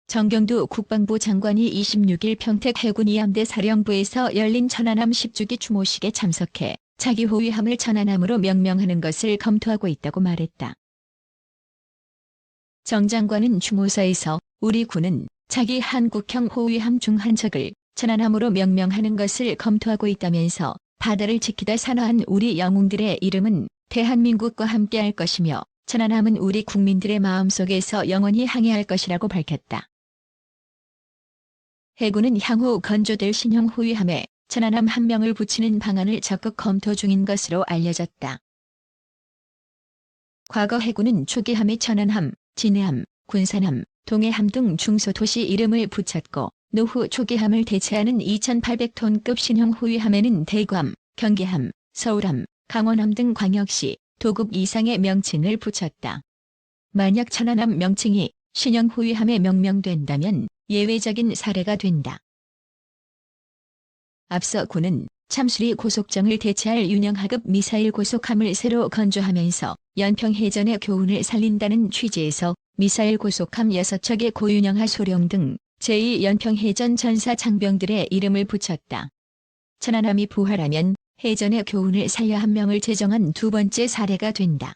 정경두 국방부 장관이 26일 평택 해군 이함대 사령부에서 열린 천안함 10주기 추모식에 참석해 자기 호위함을 천안함으로 명명하는 것을 검토하고 있다고 말했다. 정 장관은 추모사에서 우리 군은 자기 한국형 호위함 중 한 척을 천안함으로 명명하는 것을 검토하고 있다면서 바다를 지키다 산화한 우리 영웅들의 이름은 대한민국과 함께할 것이며 천안함은 우리 국민들의 마음속에서 영원히 항해할 것이라고 밝혔다. 해군은 향후 건조될 신형 호위함에 천안함 한 명을 붙이는 방안을 적극 검토 중인 것으로 알려졌다. 과거 해군은 초기함에 천안함, 진해함, 군산함, 동해함 등 중소도시 이름을 붙였고 노후 초기함을 대체하는 2,800톤급 신형 호위함에는 대구함, 경기함, 서울함, 강원함 등 광역시, 도급 이상의 명칭을 붙였다. 만약 천안함 명칭이 신형 호위함에 명명된다면 예외적인 사례가 된다. 앞서 군은 참수리 고속정을 대체할 유명하급 미사일 고속함을 새로 건조하면서 연평해전의 교훈을 살린다는 취지에서 미사일 고속함 6척의 고유명하 소령 등 제2연평해전 전사 장병들의 이름을 붙였다. 천안함이 부활하면 해전의 교훈을 살려 한 명을 제정한 두 번째 사례가 된다.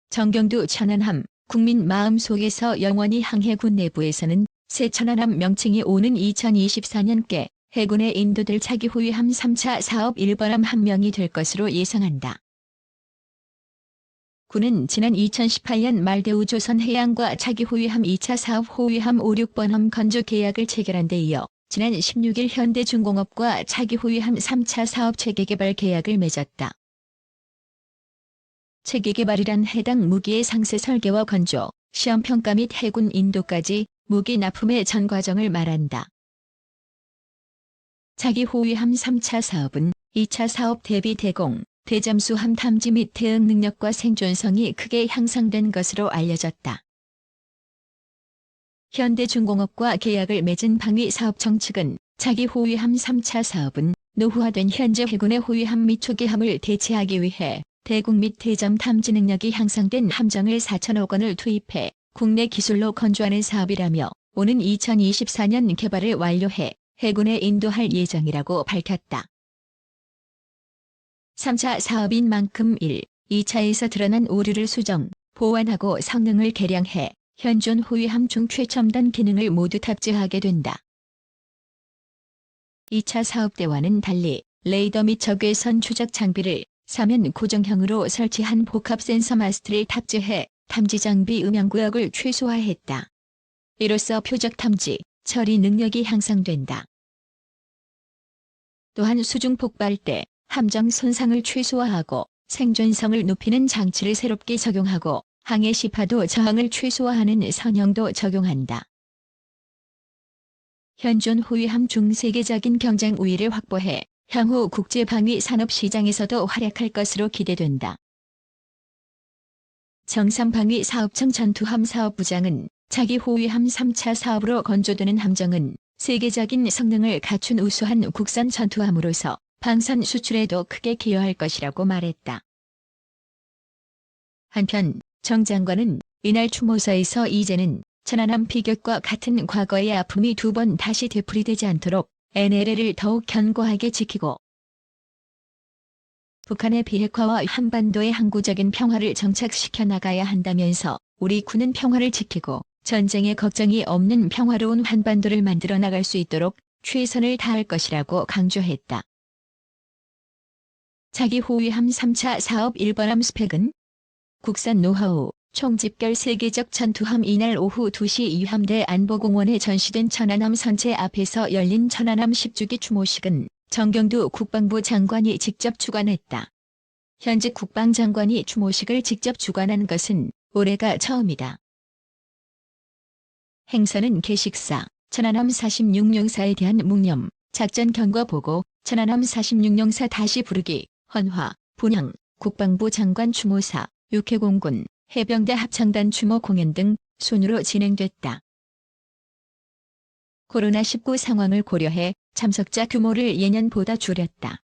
정경두 천안함, 국민 마음속에서 영원히 항해 군 내부에서는 새 천안함 명칭이 오는 2024년께 해군에 인도될 차기 호위함 3차 사업 1번함 한 명이 될 것으로 예상한다. 군은 지난 2018년 말 대우조선해양과 차기 호위함 2차 사업 호위함 5, 6번함 건조 계약을 체결한 데 이어 지난 16일 현대중공업과 차기 호위함 3차 사업 체계개발 계약을 맺었다. 체계개발이란 해당 무기의 상세 설계와 건조, 시험평가 및 해군 인도까지 무기 납품의 전 과정을 말한다. 차기 호위함 3차 사업은 2차 사업 대비 대공, 대잠수함 탐지 및 대응 능력과 생존성이 크게 향상된 것으로 알려졌다. 현대중공업과 계약을 맺은 방위사업청 측은 차기 호위함 3차 사업은 노후화된 현재 해군의 호위함 및 초기함을 대체하기 위해 대공 및 대잠 탐지 능력이 향상된 함정을 4천억 원을 투입해 국내 기술로 건조하는 사업이라며 오는 2024년 개발을 완료해 해군에 인도할 예정이라고 밝혔다. 3차 사업인 만큼 1, 2차에서 드러난 오류를 수정, 보완하고 성능을 개량해 현존 호위함 중 최첨단 기능을 모두 탑재하게 된다. 2차 사업 때와는 달리 레이더 및 적외선 추적 장비를 사면 고정형으로 설치한 복합 센서 마스트를 탑재해 탐지 장비 음향구역을 최소화했다. 이로써 표적 탐지, 처리 능력이 향상된다. 또한 수중 폭발 때 함정 손상을 최소화하고 생존성을 높이는 장치를 새롭게 적용하고 항해 시 파도 저항을 최소화하는 선형도 적용한다. 현존 호위함 중 세계적인 경쟁 우위를 확보해 향후 국제방위 산업 시장에서도 활약할 것으로 기대된다. 정삼방위사업청 전투함 사업부장은 차기 호위함 3차 사업으로 건조되는 함정은 세계적인 성능을 갖춘 우수한 국산 전투함으로서 방산 수출에도 크게 기여할 것이라고 말했다. 한편 정 장관은 이날 추모사에서 이제는 천안함 피격과 같은 과거의 아픔이 두 번 다시 되풀이되지 않도록 NLL을 더욱 견고하게 지키고 북한의 비핵화와 한반도의 항구적인 평화를 정착시켜 나가야 한다면서 우리 군은 평화를 지키고 전쟁의 걱정이 없는 평화로운 한반도를 만들어 나갈 수 있도록 최선을 다할 것이라고 강조했다. 차기 호위함 3차 사업 1번함 스펙은 국산 노하우, 총집결 세계적 전투함. 이날 오후 2시 이함대 안보공원에 전시된 천안함 선체 앞에서 열린 천안함 10주기 추모식은 정경두 국방부 장관이 직접 주관했다. 현직 국방장관이 추모식을 직접 주관한 것은 올해가 처음이다. 행사는 개식사, 천안함 46용사에 대한 묵념, 작전 경과 보고, 천안함 46용사 다시 부르기, 헌화, 분향, 국방부 장관 추모사, 육해공군, 해병대 합창단 추모 공연 등 순으로 진행됐다. 코로나19 상황을 고려해 참석자 규모를 예년보다 줄였다.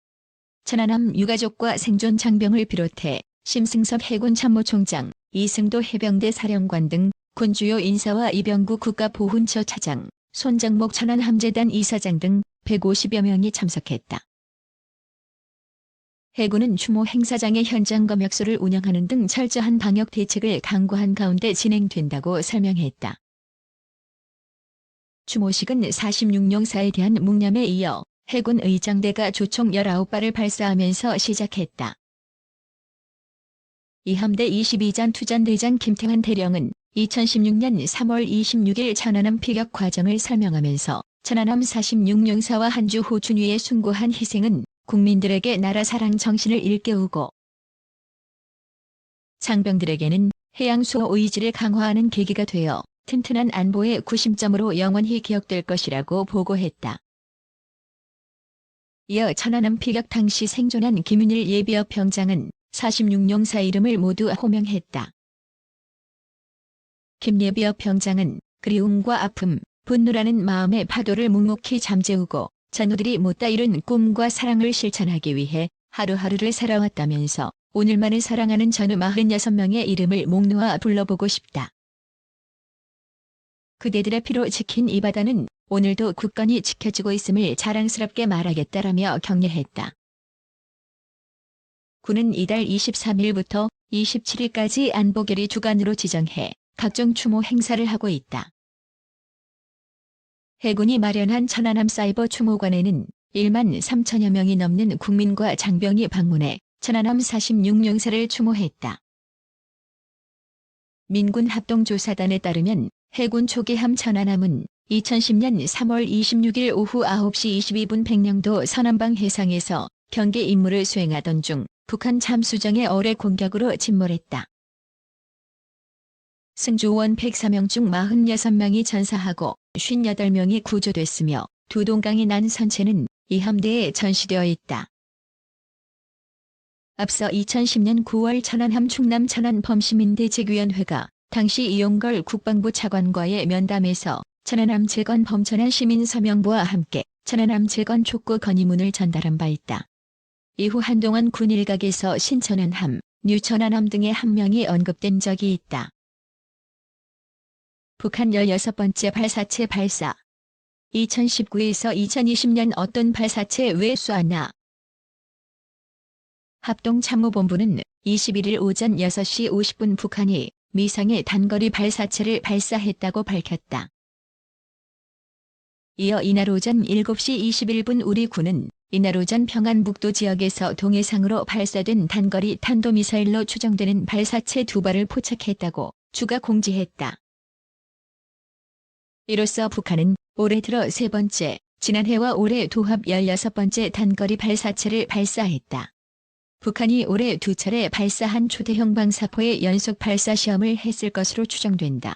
천안함 유가족과 생존 장병을 비롯해 심승섭 해군 참모총장, 이승도 해병대 사령관 등 군 주요 인사와 이병구 국가보훈처 차장, 손정목 천안함재단 이사장 등 150여 명이 참석했다. 해군은 추모 행사장의 현장 검역소를 운영하는 등 철저한 방역 대책을 강구한 가운데 진행된다고 설명했다. 추모식은 46용사에 대한 묵념에 이어 해군 의장대가 조총 19발을 발사하면서 시작했다. 이 함대 22전 투전대장 김태환 대령은 2016년 3월 26일 천안함 피격 과정을 설명하면서 천안함 46용사와 한주 호춘위에 숭고한 희생은 국민들에게 나라 사랑 정신을 일깨우고 장병들에게는 해양 수호 의지를 강화하는 계기가 되어 튼튼한 안보의 구심점으로 영원히 기억될 것이라고 보고했다. 이어 천안함 피격 당시 생존한 김윤일 예비역 병장은 46용사 이름을 모두 호명했다. 김 예비역 병장은 그리움과 아픔, 분노라는 마음의 파도를 묵묵히 잠재우고 전우들이 못다 이룬 꿈과 사랑을 실천하기 위해 하루하루를 살아왔다면서 오늘만을 사랑하는 전우 46명의 이름을 목 놓아 불러보고 싶다. 그대들의 피로 지킨 이 바다는 오늘도 굳건히 지켜지고 있음을 자랑스럽게 말하겠다라며 격려했다. 군은 이달 23일부터 27일까지 안보결의 주간으로 지정해 각종 추모 행사를 하고 있다. 해군이 마련한 천안함 사이버 추모관에는 1만 3천여 명이 넘는 국민과 장병이 방문해 천안함 46용사를 추모했다. 민군 합동조사단에 따르면 해군 초계함 천안함은 2010년 3월 26일 오후 9시 22분 백령도 서남방 해상에서 경계 임무를 수행하던 중 북한 잠수정의 어뢰 공격으로 침몰했다. 승조원 104명 중 46명이 전사하고 58명이 구조됐으며 두 동강이 난 선체는 이 함대에 전시되어 있다. 앞서 2010년 9월 천안함 충남 천안 범시민대책위원회가 당시 이용걸 국방부 차관과의 면담에서 천안함 재건 범천안 시민 서명부와 함께 천안함 재건 촉구 건의문을 전달한 바 있다. 이후 한동안 군 일각에서 신천안함, 뉴천안함 등의 함명이 언급된 적이 있다. 북한 16번째 발사체 발사. 2019에서 2020년 어떤 발사체 왜 쏘았나? 합동참모본부는 21일 오전 6시 50분 북한이 미상의 단거리 발사체를 발사했다고 밝혔다. 이어 이날 오전 7시 21분 우리 군은 이날 오전 평안북도 지역에서 동해상으로 발사된 단거리 탄도미사일로 추정되는 발사체 2발을 포착했다고 추가 공지했다. 이로써 북한은 올해 들어 세 번째, 지난해와 올해 도합 16번째 단거리 발사체를 발사했다. 북한이 올해 2차례 발사한 초대형 방사포의 연속 발사 시험을 했을 것으로 추정된다.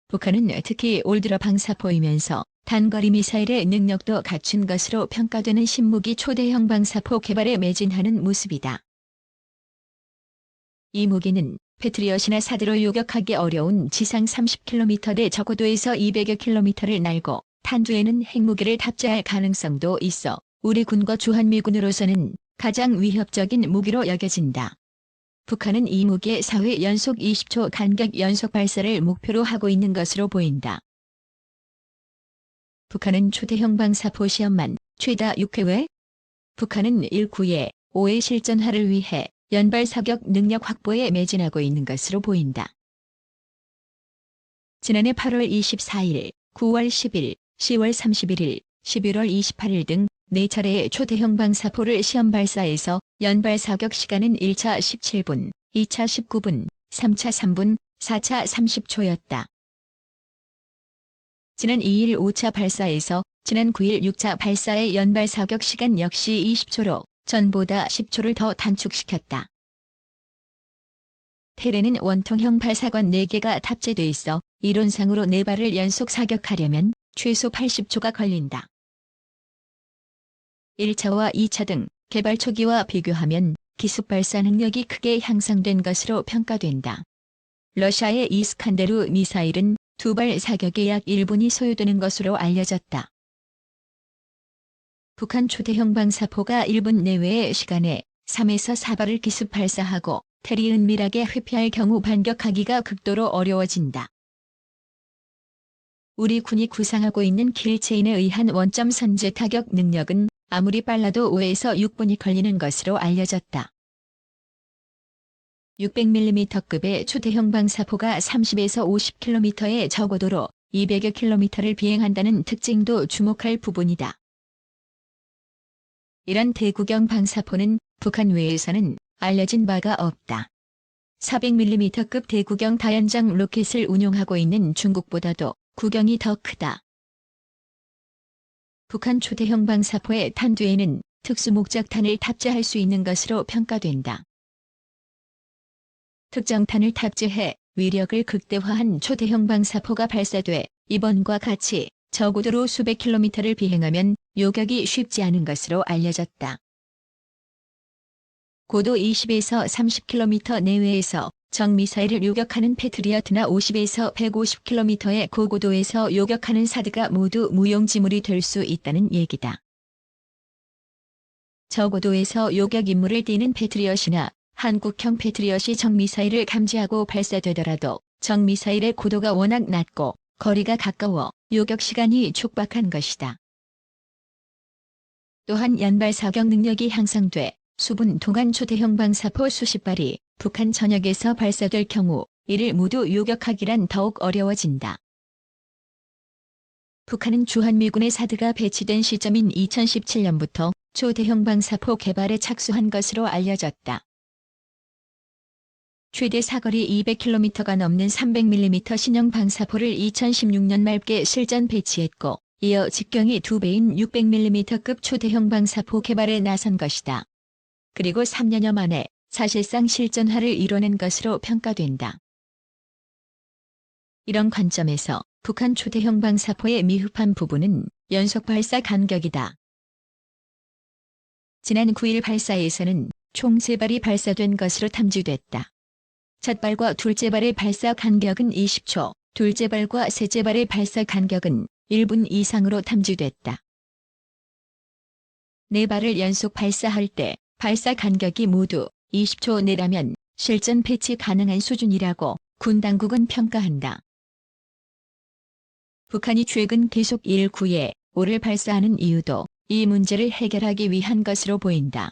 북한은 특히 올 들어 방사포이면서 단거리 미사일의 능력도 갖춘 것으로 평가되는 신무기 초대형 방사포 개발에 매진하는 모습이다. 이 무기는 패트리엇이나 사드로 요격하기 어려운 지상 30km대 저고도에서 200여 km를 날고 탄두에는 핵무기를 탑재할 가능성도 있어 우리 군과 주한미군으로서는 가장 위협적인 무기로 여겨진다. 북한은 이 무기의 4회 연속 20초 간격 연속 발사를 목표로 하고 있는 것으로 보인다. 북한은 초대형 방사포 시험만 최다 6회외? 북한은 1구에 5회 실전화를 위해 연발 사격 능력 확보에 매진하고 있는 것으로 보인다. 지난해 8월 24일, 9월 10일, 10월 31일, 11월 28일 등 4차례의 초대형 방사포를 시험 발사해서 연발 사격 시간은 1차 17분, 2차 19분, 3차 3분, 4차 30초였다. 지난 2일 5차 발사에서 지난 9일 6차 발사의 연발 사격 시간 역시 20초로 전보다 10초를 더 단축시켰다. 테레는 원통형 발사관 4개가 탑재돼 있어 이론상으로 4발을 연속 사격하려면 최소 80초가 걸린다. 1차와 2차 등 개발 초기와 비교하면 기습 발사 능력이 크게 향상된 것으로 평가된다. 러시아의 이스칸데르 미사일은 2발 사격에 약 1분이 소요되는 것으로 알려졌다. 북한 초대형 방사포가 1분 내외의 시간에 3에서 4발을 기습 발사하고 테리 은밀하게 회피할 경우 반격하기가 극도로 어려워진다. 우리 군이 구상하고 있는 킬체인에 의한 원점 선제 타격 능력은 아무리 빨라도 5에서 6분이 걸리는 것으로 알려졌다. 600mm급의 초대형 방사포가 30에서 50km의 저고도로 200여 km를 비행한다는 특징도 주목할 부분이다. 이런 대구경 방사포는 북한 외에서는 알려진 바가 없다. 400mm급 대구경 다연장 로켓을 운용하고 있는 중국보다도 구경이 더 크다. 북한 초대형 방사포의 탄 뒤에는 특수목적탄을 탑재할 수 있는 것으로 평가된다. 특정 탄을 탑재해 위력을 극대화한 초대형 방사포가 발사돼 이번과 같이 저고도로 수백 킬로미터를 비행하면 요격이 쉽지 않은 것으로 알려졌다. 고도 20에서 30km 내외에서 적미사일을 요격하는 패트리어트나 50에서 150km의 고고도에서 요격하는 사드가 모두 무용지물이 될 수 있다는 얘기다. 저고도에서 요격 임무를 띠는 패트리엇이나 한국형 패트리엇이 적미사일을 감지하고 발사되더라도 적미사일의 고도가 워낙 낮고 거리가 가까워 요격 시간이 촉박한 것이다. 또한 연발 사격 능력이 향상돼 수분 동안 초대형 방사포 수십 발이 북한 전역에서 발사될 경우 이를 모두 요격하기란 더욱 어려워진다. 북한은 주한미군의 사드가 배치된 시점인 2017년부터 초대형 방사포 개발에 착수한 것으로 알려졌다. 최대 사거리 200km가 넘는 300mm 신형 방사포를 2016년 말께 실전 배치했고 이어 직경이 2배인 600mm급 초대형 방사포 개발에 나선 것이다. 그리고 3년여 만에 사실상 실전화를 이뤄낸 것으로 평가된다. 이런 관점에서 북한 초대형 방사포의 미흡한 부분은 연속 발사 간격이다. 지난 9일 발사에서는 총 3발이 발사된 것으로 탐지됐다. 첫 발과 둘째 발의 발사 간격은 20초, 둘째 발과 셋째 발의 발사 간격은 1분 이상으로 탐지됐다. 4발을 연속 발사할 때 발사 간격이 모두 20초 내라면 실전 배치 가능한 수준이라고 군 당국은 평가한다. 북한이 최근 계속 1-9에 5를 발사하는 이유도 이 문제를 해결하기 위한 것으로 보인다.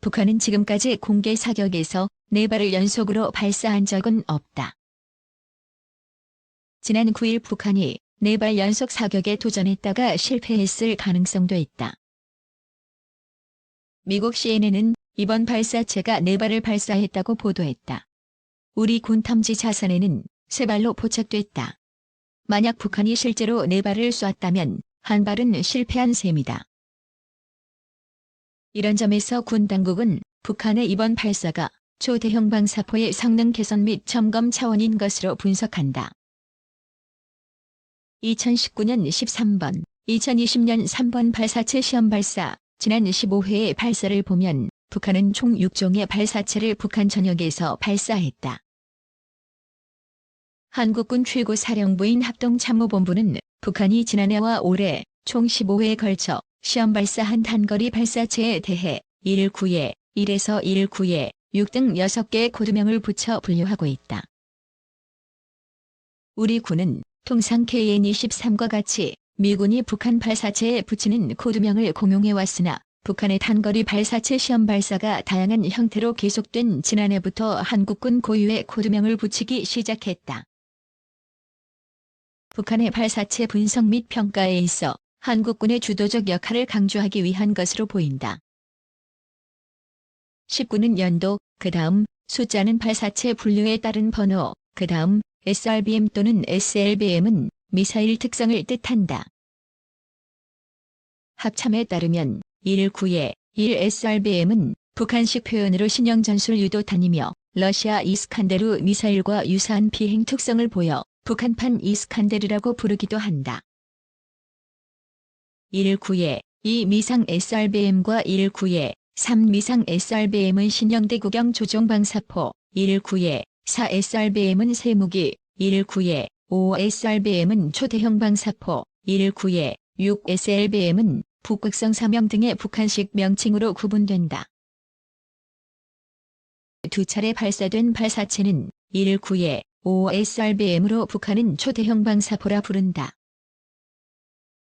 북한은 지금까지 공개 사격에서 4발을 연속으로 발사한 적은 없다. 지난 9일 북한이 4발 연속 사격에 도전했다가 실패했을 가능성도 있다. 미국 CNN은 이번 발사체가 4발을 발사했다고 보도했다. 우리 군 탐지 자산에는 3발로 포착됐다. 만약 북한이 실제로 4발을 쐈다면 한 발은 실패한 셈이다. 이런 점에서 군 당국은 북한의 이번 발사가 초대형 방사포의 성능 개선 및 점검 차원인 것으로 분석한다. 2019년 13번, 2020년 3번 발사체 시험 발사, 지난 15회의 발사를 보면 북한은 총 6종의 발사체를 북한 전역에서 발사했다. 한국군 최고사령부인 합동참모본부는 북한이 지난해와 올해 총 15회에 걸쳐 시험 발사한 단거리 발사체에 대해 1-9에 1에서 1-9에 6 등 6개의 코드명을 붙여 분류하고 있다. 우리 군은 통상 KN-23과 같이 미군이 북한 발사체에 붙이는 코드명을 공용해왔으나 북한의 단거리 발사체 시험 발사가 다양한 형태로 계속된 지난해부터 한국군 고유의 코드명을 붙이기 시작했다. 북한의 발사체 분석 및 평가에 있어 한국군의 주도적 역할을 강조하기 위한 것으로 보인다. 19는 연도, 그 다음 숫자는 발사체 분류에 따른 번호, 그 다음 SRBM 또는 SLBM은 미사일 특성을 뜻한다. 합참에 따르면 1-9에 1 SRBM은 북한식 표현으로 신형 전술 유도탄이며 러시아 이스칸데르 미사일과 유사한 비행 특성을 보여 북한판 이스칸데르라고 부르기도 한다. 1-9에 2 미상 SRBM과 1-9에 3 미상 SRBM은 신형 대구경 조종 방사포, 1-9에 4 SRBM은 세무기, 1-9에 5 SRBM은 초대형 방사포, 1-9에 6 SLBM은 북극성 사명 등의 북한식 명칭으로 구분된다. 두 차례 발사된 발사체는 1-9의 OSRBM으로 북한은 초대형 방사포라 부른다.